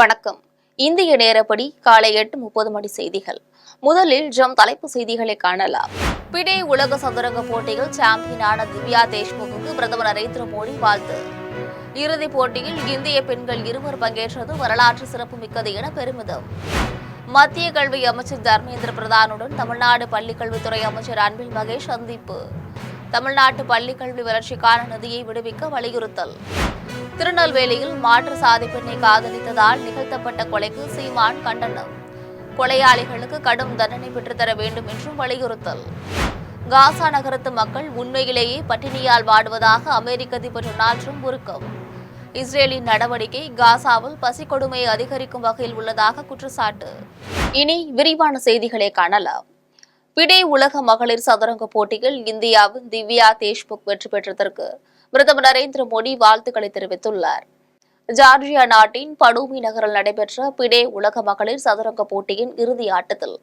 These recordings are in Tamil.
வணக்கம். இந்திய நேரப்படி காலை 8:30 மணி செய்திகள். முதலில் தலைப்பு செய்திகளை காணலாம். பிடே உலக சதுரங்க போட்டியில் சாம்பியனான திவ்யா தேஷ்முக்கு பிரதமர் நரேந்திர மோடி வாழ்த்து. இறுதிப் போட்டியில் இந்திய பெண்கள் இருவர் பங்கேற்றது வரலாற்று சிறப்புமிக்கது என பெருமிதம். மத்திய கல்வி அமைச்சர் தர்மேந்திர பிரதானுடன் தமிழ்நாடு பள்ளிக்கல்வித்துறை அமைச்சர் அன்பில் மகேஷ் சந்திப்பு. தமிழ்நாட்டு பள்ளிக்கல்வி வளர்ச்சிக்கான நிதியை விடுவிக்க வலியுறுத்தல். திருநெல்வேலியில் மாற்று சாதி பெண்ணை காதலித்ததால் நிகழ்த்தப்பட்ட கொலைக்கு சீமான் கண்டனம். கொலையாளிகளுக்கு கடும் தண்டனை பெற்றுத்தர வேண்டும் என்றும் வலியுறுத்தல். காசா நகரத்து மக்கள் உண்மையிலேயே பட்டினியால் வாடுவதாக அமெரிக்க அதிபர் டொனால்ட் ட்ரம்ப் உருக்கம். இஸ்ரேலின் நடவடிக்கை காசாவில் பசி கொடுமையை அதிகரிக்கும் வகையில் உள்ளதாக குற்றச்சாட்டு. இனி விரிவான செய்திகளை காணலாம். பிடே உலக மகளிர் சதுரங்க போட்டியில் இந்தியாவின் திவ்யா தேஷ்முக் வெற்றி பெற்றதற்கு பிரதமர் நரேந்திர மோடி வாழ்த்துக்களை தெரிவித்துள்ளார். ஜார்ஜியா நாட்டின் படூமி நகரில் நடைபெற்ற பிடே உலக மகளிர் சதுரங்க போட்டியின் இறுதி ஆட்டத்தில்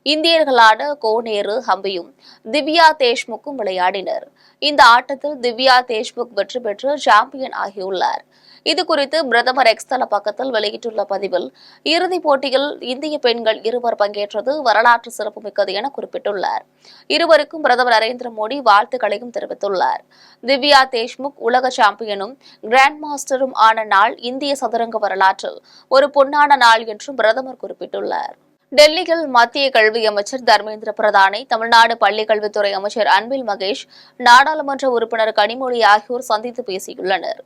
இந்தியர்களான கோனேரு ஹம்பியும் திவ்யா தேஷ்முக்கும் விளையாடினர். இந்த ஆட்டத்தில் திவ்யா தேஷ்முக் வெற்றி பெற்று சாம்பியன் ஆகியுள்ளார். இதுகுறித்து பிரதமர் எக்ஸ் தள பக்கத்தில் வெளியிட்டுள்ள பதிவில் இறுதிப் போட்டியில் இந்திய பெண்கள் இருவர் பங்கேற்றது வரலாற்று சிறப்புமிக்கது என குறிப்பிட்டுள்ளார். இருவருக்கும் பிரதமர் நரேந்திர மோடி வாழ்த்துக்களையும் தெரிவித்துள்ளார். திவ்யா தேஷ்முக் உலக சாம்பியனும் கிராண்ட் மாஸ்டரும் ஆன நாள் இந்திய சதுரங்க வரலாற்றில் ஒரு பொன்னான நாள் என்றும் பிரதமர் குறிப்பிட்டுள்ளார். டெல்லியில் மத்திய கல்வி அமைச்சர் தர்மேந்திர பிரதானை தமிழ்நாடு பள்ளிக்கல்வித்துறை அமைச்சர் அன்பில் மகேஷ், நாடாளுமன்ற உறுப்பினர் கனிமொழி ஆகியோர் சந்தித்து பேசியுள்ளனர்.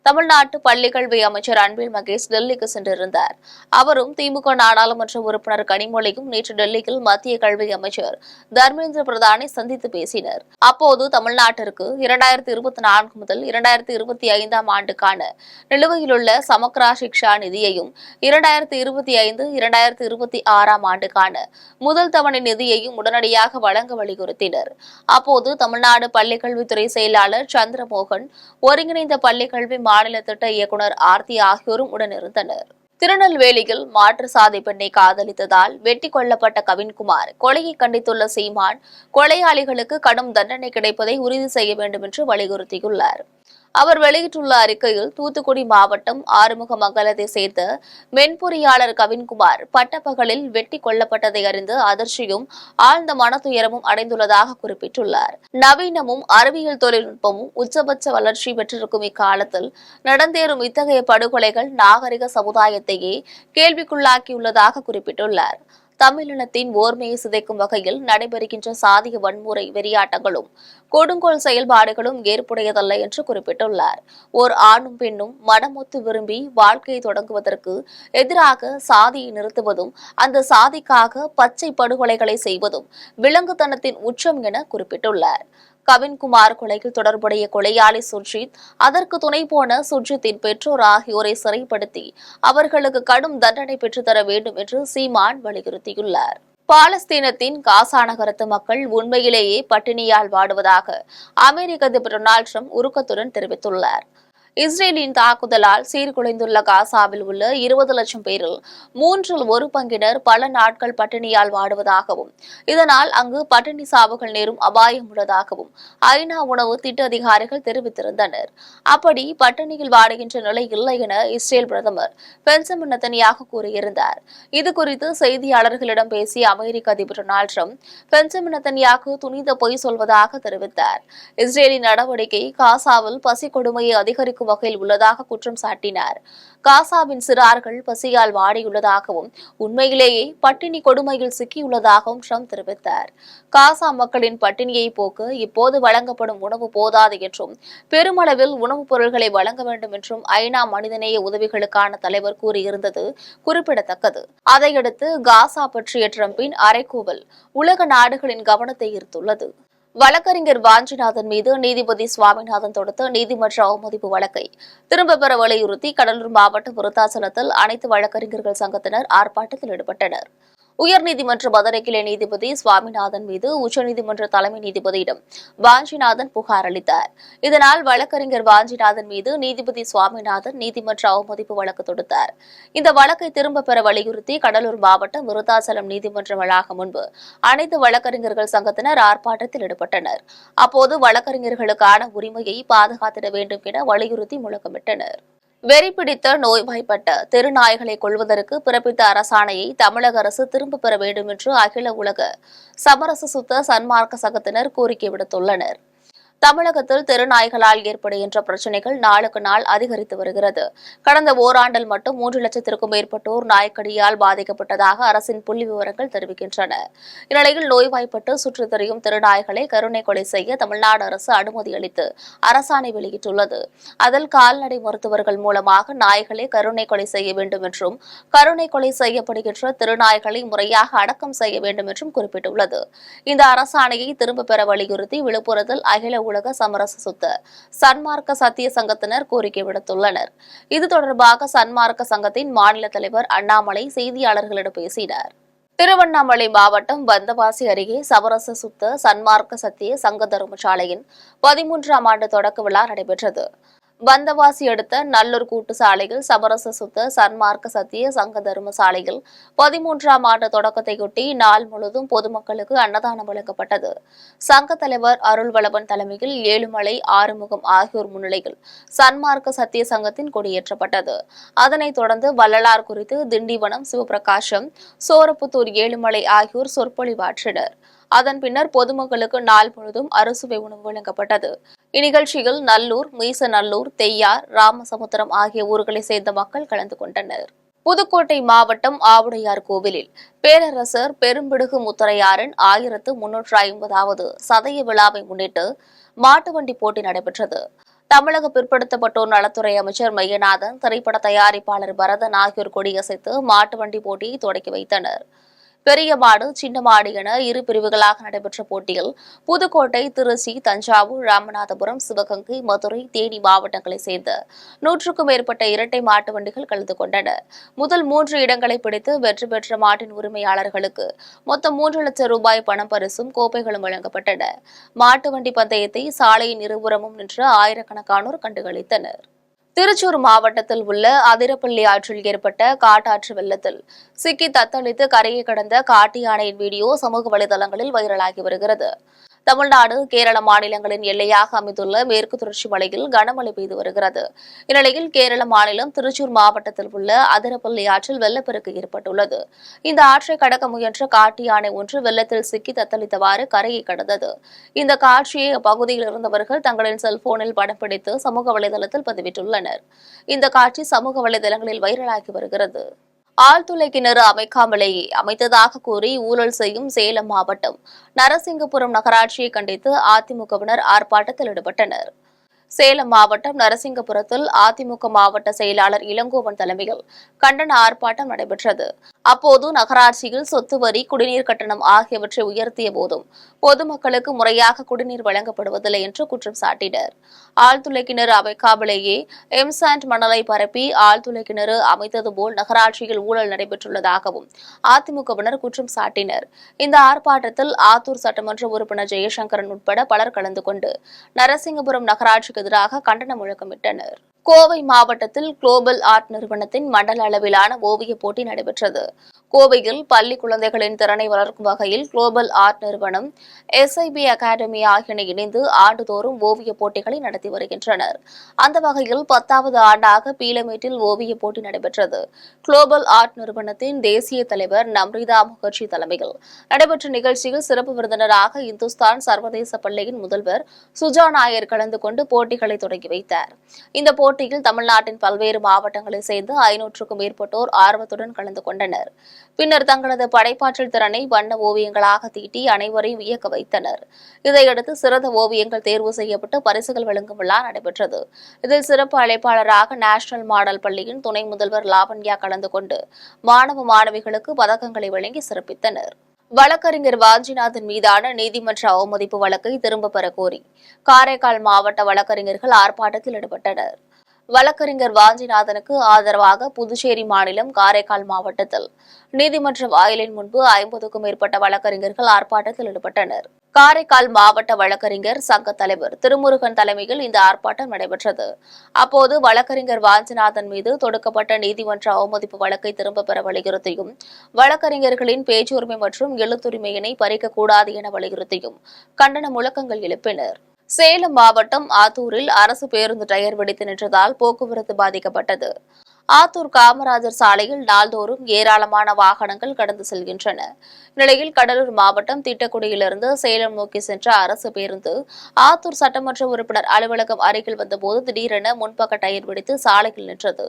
தமிழ்நாட்டு பள்ளிக்கல்வி அமைச்சர் அன்பில் மகேஷ் டெல்லிக்கு சென்றிருந்தார். அவரும் திமுக நாடாளுமன்ற உறுப்பினர் கனிமொழியும் நேற்று டெல்லியில் மத்திய கல்வி அமைச்சர் தர்மேந்திர பிரதானை சந்தித்து பேசினர். அப்போது தமிழ்நாட்டிற்கு 2024 முதல் 2025 ஆண்டுக்கான நிலுவையிலுள்ள சமக்ரா சிக்ஷா நிதியையும் 2025-2026 ஆண்டுக்கான முதல் தவணை நிதியையும் உடனடியாக வழங்க வலியுறுத்தினர். அப்போது தமிழ்நாடு பள்ளிக்கல்வித்துறை செயலாளர் சந்திரமோகன், ஒருங்கிணைந்த பள்ளிக்கல்வி மாநில திட்ட இயக்குநர் ஆர்த்தி ஆகியோரும் உடனிருந்தனர். திருநெல்வேலியில் மாற்று சாதி பெண்ணை காதலித்ததால் வெட்டி கொல்லப்பட்ட கவின்குமார் கொலையை கண்டித்துள்ள சீமான், கொலையாளிகளுக்கு கடும் தண்டனை கிடைப்பதை உறுதி செய்ய வேண்டும் என்று வலியுறுத்தியுள்ளார். அவர் வெளியிட்டுள்ள அறிக்கையில், தூத்துக்குடி மாவட்டம் ஆறுமுகமங்கலத்தை சேர்ந்த மென்பொறியாளர் கவின்குமார் பட்டப்பகலில் வெட்டி கொல்லப்பட்டதை அறிந்து அதிர்ச்சியும் ஆழ்ந்த மனதுயரமும் அடைந்துள்ளதாக குறிப்பிட்டுள்ளார். நவீனமும் அறிவியல் தொழில்நுட்பமும் உச்சபட்ச வளர்ச்சி பெற்றிருக்கும் இக்காலத்தில் நடந்தேறும் இத்தகைய படுகொலைகள் நாகரிக சமுதாயத்தையே கேள்விக்குள்ளாக்கியுள்ளதாக குறிப்பிட்டுள்ளார். தமிழினத்தின் ஓர்மையை சிதைக்கும் வகையில் நடைபெறுகின்ற சாதிய வன்முறை வெறியாட்டங்களும் கொடுங்கோல் செயல்பாடுகளும் ஏற்புடையதல்ல என்று குறிப்பிட்டுள்ளார். ஓர் ஆணும் பெண்ணும் மனமொத்து விரும்பி வாழ்க்கையை தொடங்குவதற்கு எதிராக சாதியை நிறுத்துவதும் அந்த சாதிக்காக பச்சை படுகொலைகளை செய்வதும் விலங்குத்தனத்தின் உச்சம் என குறிப்பிட்டுள்ளார். கவின்குமார் கொலையில் தொடர்புடைய கொலையாளி சுர்ஜித், அதற்கு துணை போன சுர்ஜித்தின் பெற்றோர் ஆகியோரை சிறைப்படுத்தி அவர்களுக்கு கடும் தண்டனை பெற்றுத்தர வேண்டும் என்று சீமான் வலியுறுத்தியுள்ளார். பாலஸ்தீனத்தின் காசா நகரத்து மக்கள் உண்மையிலேயே பட்டினியால் வாடுவதாக அமெரிக்க அதிபர் டொனால்ட் ட்ரம்ப் உருக்கத்துடன் தெரிவித்துள்ளார். இஸ்ரேலின் தாக்குதலால் சீர்குலைந்துள்ள காசாவில் உள்ள 20 லட்சம் பேரில் 1/3 பங்கினர் பல நாட்கள் பட்டினியால் வாடுவதாகவும், இதனால் அங்கு பட்டினி சாவுகள் நேரும் அபாயம் உள்ளதாகவும் ஐநா உணவு திட்ட அதிகாரிகள் தெரிவித்திருந்தனர். அப்படி பட்டினியில் வாடுகின்ற நிலை இல்லை என இஸ்ரேல் பிரதமர் பெஞ்சமின் நெதன்யாகு கூறியிருந்தார். இதுகுறித்து செய்தியாளர்களிடம் பேசிய அமெரிக்க அதிபர் டொனால்ட் ட்ரம்ப், பெஞ்சமின் நெதன்யாகு துணிந்த பொய் சொல்வதாக தெரிவித்தார். இஸ்ரேலின் நடவடிக்கை காசாவில் பசி கொடுமையை அதிகரிக்கும் வகையில் உள்ளதாக குற்றம் சாட்டினார். காசாவின் சிறார்கள் பசியால் வாடியுள்ளதாகவும் உண்மையிலேயே பட்டினி கொடுமையில் சிக்கியுள்ளதாகவும் ட்ரம்ப் தெரிவித்தார். காசா மக்களின் பட்டினியை போக்க இப்போது வழங்கப்படும் உணவு போதாது என்றும் பெருமளவில் உணவுப் பொருட்களை வழங்க வேண்டும் என்றும் ஐநா மனிதநேய உதவிகளுக்கான தலைவர் கூறியிருந்தது குறிப்பிடத்தக்கது. அதையடுத்து காசா பற்றிய ட்ரம்பின் அறைகூவல் உலக நாடுகளின் கவனத்தை ஈர்த்துள்ளது. வழக்கறிஞர் வாஞ்சிநாதன் மீது நீதிபதி சுவாமிநாதன் தொடுத்த நீதிமன்ற அவமதிப்பு வழக்கை திரும்பப் பெற வலியுறுத்தி கடலூர் மாவட்ட விருத்தாசலத்தில் அனைத்து வழக்கறிஞர்கள் சங்கத்தினர் ஆர்ப்பாட்டத்தில் ஈடுபட்டனர். உயர்நீதிமன்ற மதுரை கிளை நீதிபதி சுவாமிநாதன் மீது உச்சநீதிமன்ற தலைமை நீதிபதியிடம் வாஞ்சிநாதன் புகார் அளித்தார். இதனால் வழக்கறிஞர் வாஞ்சிநாதன் மீது நீதிபதி சுவாமிநாதன் நீதிமன்ற அவமதிப்பு வழக்கு தொடுத்தார். இந்த வழக்கை திரும்பப் பெற வலியுறுத்தி கடலூர் மாவட்டம் விருத்தாசலம் நீதிமன்ற வளாகம் முன்பு அனைத்து வழக்கறிஞர்கள் சங்கத்தினர் ஆர்ப்பாட்டத்தில் ஈடுபட்டனர். அப்போது வழக்கறிஞர்களுக்கான உரிமையை பாதுகாத்திட வேண்டும் என வலியுறுத்தி முழக்கமிட்டனர். வெறி பிடித்த நோய்வாய்ப்பட்ட தெருநாய்களை கொல்வதற்கு பிறப்பித்த அரசாணையை தமிழக அரசு திரும்பப் பெற வேண்டும் என்று அகில உலக சமரச சுத்த சன்மார்க்க சங்கத்தினர் கோரிக்கை விடுத்துள்ளனர். தமிழகத்தில் தெருநாய்களால் ஏற்படுகின்ற பிரச்சினைகள் நாளுக்கு நாள் அதிகரித்து வருகிறது. கடந்த ஓராண்டில் மட்டும் 3 லட்சத்திற்கும் மேற்பட்டோர் நாய்க்கடியால் பாதிக்கப்பட்டதாக அரசின் புள்ளி விவரங்கள் தெரிவிக்கின்றன. இந்நிலையில் நோய்வாய்ப்பட்டு சுற்றித் திரியும் தெருநாய்களை கருணை கொலை செய்ய தமிழ்நாடு அரசு அனுமதி அளித்து அரசாணை வெளியிட்டுள்ளது. அதில் கால்நடை மருத்துவர்கள் மூலமாக நாய்களை கருணை கொலை செய்ய வேண்டும் என்றும், கருணை கொலை செய்யப்படுகின்ற தெருநாய்களை முறையாக அடக்கம் செய்ய வேண்டும் என்றும் குறிப்பிட்டுள்ளது. இந்த அரசாணையை திரும்பப் பெற வலியுறுத்தி விழுப்புரத்தில் அகில உலக சமரச சுத்த சன்மார்க்க சத்திய சங்கத்தினர் கோரிக்கை விடுத்துள்ளனர். இது தொடர்பாக சன்மார்க்க சங்கத்தின் மாநில தலைவர் அண்ணாமலை செய்தியாளர்களிடம் பேசினார். திருவண்ணாமலை மாவட்டம் வந்தவாசி அருகே சமரச சுத்த சன்மார்க்க சத்திய சங்க தர்மசாலையின் 13ஆம் ஆண்டு தொடக்க விழா நடைபெற்றது. வந்தவாசி அடுத்த நல்லூர் கூட்டு சாலையில் சமரச சுத்த சன்மார்க்க சத்திய சங்க தர்மசாலையில் 13ஆம் ஆண்டு தொடக்கத்தையொட்டி நாள் முழுவதும் பொதுமக்களுக்கு அன்னதானம் வழங்கப்பட்டது. சங்க தலைவர் அருள்வளவன் தலைமையில் ஏழுமலை, ஆறுமுகம் ஆகியோர் முன்னிலையில் சன்மார்க்க சத்திய சங்கத்தின் கொடியேற்றப்பட்டது. அதனைத் தொடர்ந்து வள்ளலார் குறித்து திண்டிவனம், சிவபிரகாசம், சோரப்புத்தூர், ஏழுமலை ஆகியோர் சொற்பொழிவாற்றினர். அதன் பின்னர் பொதுமக்களுக்கு நாள் முழுவதும் அறுசுவை உணவு வழங்கப்பட்டது. இந்நிகழ்ச்சியில் நல்லூர், மீசநல்லூர், தெய்யார், ராமசமுத்திரம் ஆகிய ஊர்களைச் சேர்ந்த மக்கள் கலந்து கொண்டனர். புதுக்கோட்டை மாவட்டம் ஆவுடையார் கோவிலில் பேரரசர் பெரும்பிடுகு முத்தரையாரின் 1350வது சதய விழாவை முன்னிட்டு மாட்டுவண்டி போட்டி நடைபெற்றது. தமிழக பிற்படுத்தப்பட்டோர் நலத்துறை அமைச்சர் மையநாதன், திரைப்பட தயாரிப்பாளர் பரதன் ஆகியோர் கொடியசைத்து மாட்டுவண்டி போட்டியை தொடக்கி வைத்தனர். பெரிய மாடு, சின்ன மாடு என இரு பிரிவுகளாக நடைபெற்ற போட்டியில் புதுக்கோட்டை, திருச்சி, தஞ்சாவூர், ராமநாதபுரம், சிவகங்கை, மதுரை, தேனி மாவட்டங்களைச் சேர்ந்த 100க்கும் மேற்பட்ட இரட்டை மாட்டு வண்டிகள் கலந்து கொண்டன. முதல் 3 இடங்களை பிடித்து வெற்றி பெற்ற மாட்டின் உரிமையாளர்களுக்கு மொத்தம் 3 லட்சம் ரூபாய் பணம் பரிசும், கோப்பைகளும் வழங்கப்பட்டன. மாட்டு வண்டி பந்தயத்தை சாலையின் இருபுறமும் நின்று ஆயிரக்கணக்கானோர் கண்டுகளித்தனர். திருச்சூர் மாவட்டத்தில் உள்ள அதிரப்பள்ளி ஆற்றில் ஏற்பட்ட காட்டாற்று வெள்ளத்தில் சிக்கி தத்தளித்து கரையை கடந்த காட்டு யானையின் வீடியோ சமூக வலைதளங்களில் வைரலாகி வருகிறது. தமிழ்நாடு, கேரள மாநிலங்களின் எல்லையாக அமைந்துள்ள மேற்கு தொடர்ச்சி மலையில் கனமழை பெய்து வருகிறது. இந்நிலையில் கேரள மாநிலம் திருச்சூர் மாவட்டத்தில் உள்ள அதிரப்பள்ளி ஆற்றில் வெள்ளப்பெருக்கு ஏற்பட்டுள்ளது. இந்த ஆற்றை கடக்க முயன்ற காட்டு யானை ஒன்று வெள்ளத்தில் சிக்கி தத்தளித்தவாறு கரையை கடந்தது. இந்த காட்சியை அப்பகுதியில் இருந்தவர்கள் தங்களின் செல்போனில் படம் பிடித்து சமூக வலைதளத்தில் பதிவிட்டுள்ளனர். இந்த காட்சி சமூக வலைதளங்களில் வைரலாகி வருகிறது. ஆழ்துளை கிணறு அமைக்காமலேயே அமைத்ததாக கூறி ஊழல் செய்யும் சேலம் மாவட்டம் நரசிங்கபுரம் நகராட்சியை கண்டித்து அதிமுகவினர் ஆர்ப்பாட்டத்தில் ஈடுபட்டனர். சேலம் மாவட்டம் நரசிங்கபுரத்தில் அதிமுக மாவட்ட செயலாளர் இளங்கோவன் தலைமையில் கண்டன ஆர்ப்பாட்டம் நடைபெற்றது. அப்போது நகராட்சியில் சொத்து வரி, குடிநீர் கட்டணம் ஆகியவற்றை உயர்த்திய போதும் பொதுமக்களுக்கு முறையாக குடிநீர் வழங்கப்படுவதில்லை என்று குற்றம் சாட்டினர். ஆழ்துளை கிணறு அமைக்காமலேயே எம்சாண்ட் மணலை பரப்பி ஆழ்துளை கிணறு அமைத்தது போல் நகராட்சியில் ஊழல் நடைபெற்றுள்ளதாகவும் அதிமுகவினர் குற்றம் சாட்டினர். இந்த ஆர்ப்பாட்டத்தில் ஆத்தூர் சட்டமன்ற உறுப்பினர் ஜெயசங்கரன் உட்பட பலர் கலந்து கொண்டு நரசிங்கபுரம் நகராட்சிக்கு எதிராக கண்டன முழக்கமிட்டனர். கோவை மாவட்டத்தில் குளோபல் ஆர்ட் நிறுவனத்தின் மண்டல அளவிலான ஓவியப் போட்டி நடைபெற்றது. கோவையில் பள்ளி குழந்தைகளின் திறனை வளர்க்கும் வகையில் குளோபல் ஆர்ட் நிறுவனம், SIB அகாடமி ஆகியன இணைந்து ஆண்டுதோறும் ஓவியப் போட்டிகளை நடத்தி வருகின்றனர். அந்த வகையில் 10வது ஆண்டாக பீலமேட்டில் ஓவியப் போட்டி நடைபெற்றது. குளோபல் ஆர்ட் நிறுவனத்தின் தேசிய தலைவர் நம்ரிதா முகர்ஜி தலைமையில் நடைபெற்ற நிகழ்ச்சியில் சிறப்பு விருந்தினராக இந்துஸ்தான் சர்வதேச பள்ளியின் முதல்வர் சுஜா நாயர் கலந்து கொண்டு போட்டிகளை தொடங்கி வைத்தார். இந்த போட்டியில் தமிழ்நாட்டின் பல்வேறு மாவட்டங்களைச் சேர்ந்து 500க்கும் மேற்பட்டோர் ஆர்வத்துடன் கலந்து கொண்டனர். பின்னர் தங்களது படைப்பாற்றல் திறனை வண்ண ஓவியங்களாக தீட்டி அனைவரையும் வியக்க வைத்தனர். இதையடுத்து சிறந்த ஓவியங்கள் தேர்வு செய்யப்பட்டு பரிசுகள் வழங்கும் விழா நடைபெற்றது. இதில் சிறப்பு அழைப்பாளராக நேஷனல் மாடல் பள்ளியின் துணை முதல்வர் லாவண்யா கலந்து கொண்டு மாணவ மாணவிகளுக்கு பதக்கங்களை வழங்கி சிறப்பித்தனர். வழக்கறிஞர் வாஞ்சிநாதன் மீதான நீதிமன்ற அவமதிப்பு வழக்கை திரும்பப் பெற கோரி காரைக்கால் மாவட்ட வழக்கறிஞர்கள் ஆர்ப்பாட்டத்தில் ஈடுபட்டனர். வழக்கறிஞர் வாஞ்சிநாதனுக்கு ஆதரவாக புதுச்சேரி மாநிலம் காரைக்கால் மாவட்டத்தில் நீதிமன்ற வாயிலின் முன்பு 50க்கும் மேற்பட்ட வழக்கறிஞர்கள் ஆர்ப்பாட்டத்தில் ஈடுபட்டனர். காரைக்கால் மாவட்ட வழக்கறிஞர் சங்க தலைவர் திருமுருகன் தலைமையில் இந்த ஆர்ப்பாட்டம் நடைபெற்றது. அப்போது வழக்கறிஞர் வாஞ்சிநாதன் மீது தொடுக்கப்பட்ட நீதிமன்ற அவமதிப்பு வழக்கை திரும்பப் பெற வலியுறுத்தியும், வழக்கறிஞர்களின் பேச்சுரிமை மற்றும் எழுத்துரிமையினை பறிக்கக்கூடாது என வலியுறுத்தியும் கண்டன முழக்கங்கள் எழுப்பினர். சேலம் மாவட்டம் ஆத்தூரில் அரசு பேருந்து டயர் வெடித்து நின்றதால் போக்குவரத்து பாதிக்கப்பட்டது. ஆத்தூர் காமராஜர் சாலையில் நாள்தோறும் ஏராளமான வாகனங்கள் கடந்து செல்கின்றன. இந்நிலையில் கடலூர் மாவட்டம் திட்டக்குடியிலிருந்து சேலம் நோக்கி சென்ற அரசு பேருந்து ஆத்தூர் சட்டமன்ற உறுப்பினர் அலுவலகம் அருகில் வந்தபோது திடீரென முன்பக்க டயர் வெடித்து சாலையில் நின்றது.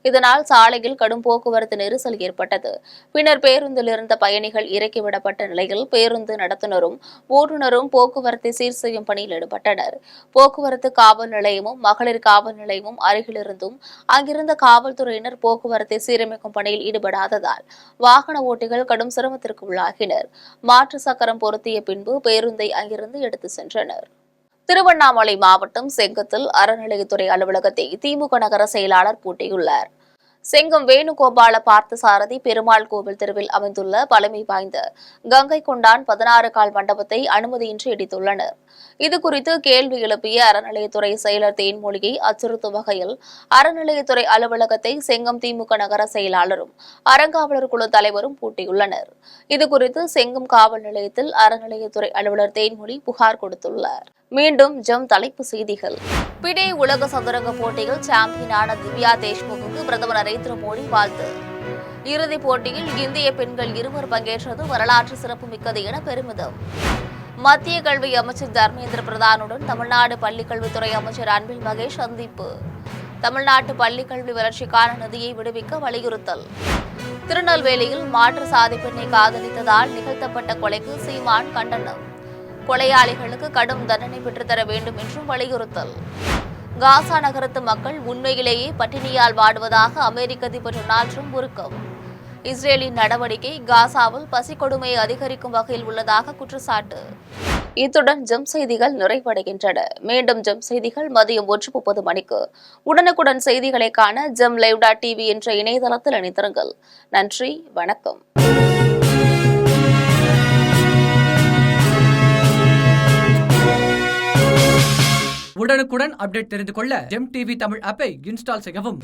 இதனால் சாலையில் கடும் போக்குவரத்து நெரிசல் ஏற்பட்டது. பின்னர் பேருந்தில் இருந்த பயணிகள் இறக்கிவிடப்பட்ட நிலையில் பேருந்து நடத்துனரும் ஓட்டுநரும் போக்குவரத்தை சீர் செய்யும் பணியில் ஈடுபட்டனர். போக்குவரத்து காவல் நிலையமும் மகளிர் காவல் நிலையமும் அருகிலிருந்தும் அங்கிருந்த காவல்துறையினர் போக்குவரத்தை சீரமைக்கும் பணியில் ஈடுபடாததால் வாகன ஓட்டிகள் கடும் சிரமத்திற்கு உள்ளாகினர். மாற்று சக்கரம் பொருத்திய பின்பு பேருந்தை அங்கிருந்து எடுத்து சென்றனர். திருவண்ணாமலை மாவட்டம் செங்கத்தில் அறநிலையத்துறை அலுவலகத்தை திமுக நகர செயலாளர் பூட்டியுள்ளார். செங்கம் வேணுகோபால பார்த்தசாரதி பெருமாள் கோவில் தெருவில் அமைந்துள்ள பழமை வாய்ந்த கங்கை கொண்டான் 16 கால் மண்டபத்தை அனுமதியின்றி இடித்துள்ளனர். இதுகுறித்து கேள்வி எழுப்பிய அறநிலையத்துறை செயலர் தேன்மொழியை அச்சுறுத்தும் வகையில் அறநிலையத்துறை அலுவலகத்தை செங்கம் திமுக நகர செயலாளரும் அறங்காவலர் குழு தலைவரும் பூட்டியுள்ளனர். இதுகுறித்து செங்கம் காவல் நிலையத்தில் அறநிலையத்துறை அலுவலர் தேன்மொழி புகார் கொடுத்துள்ளார். மீண்டும் தலைப்பு செய்திகள். பிடே உலக சதுரங்க போட்டியில் சாம்பியனான திவ்யா தேஷ்முக்கு பிரதமர் நரேந்திர மோடி வாழ்த்து. இறுதிப் போட்டியில் இந்திய பெண்கள் 2 பங்கேற்றது வரலாற்று சிறப்புமிக்கது என பெருமிதம். மத்திய கல்வி அமைச்சர் தர்மேந்திர பிரதானுடன் தமிழ்நாடு பள்ளிக்கல்வித்துறை அமைச்சர் அன்பில் மகேஷ் சந்திப்பு. தமிழ்நாட்டு பள்ளிக்கல்வி வளர்ச்சிக்கான நிதியை விடுவிக்க வலியுறுத்தல். திருநெல்வேலியில் மாற்று சாதி பெண்ணை காதலித்ததால் நிகழ்த்தப்பட்ட கொலைக்கு சீமான் கண்டனம். கொலையாளிகளுக்கு கடும் தண்டனை பெற்றுத்தர வேண்டும் என்றும் வலியுறுத்தல். காசா நகரத்து மக்கள் உண்மையிலேயே பட்டினியால் வாடுவதாக அமெரிக்க அதிபர் டொனால்ட் ட்ரம்ப் உருக்கம். இஸ்ரேலின் நடவடிக்கை காசாவில் பசிக்கொடுமையை அதிகரிக்கும் வகையில் உள்ளதாக குற்றச்சாட்டு. இத்துடன் செய்திகள் நிறைவடைகின்றன. மீண்டும் செய்திகள் மதியம் 1:30 மணிக்கு. உடனுக்குடன் செய்திகளை காண live.tv என்ற இணையதளத்தில் இணைந்திருங்கள். நன்றி, வணக்கம். உடனுக்குடன் அப்டேட் தெரிந்து கொள்ள ஜெம் டிவி தமிழ் ஆப்பை இன்ஸ்டால் செய்யவும்.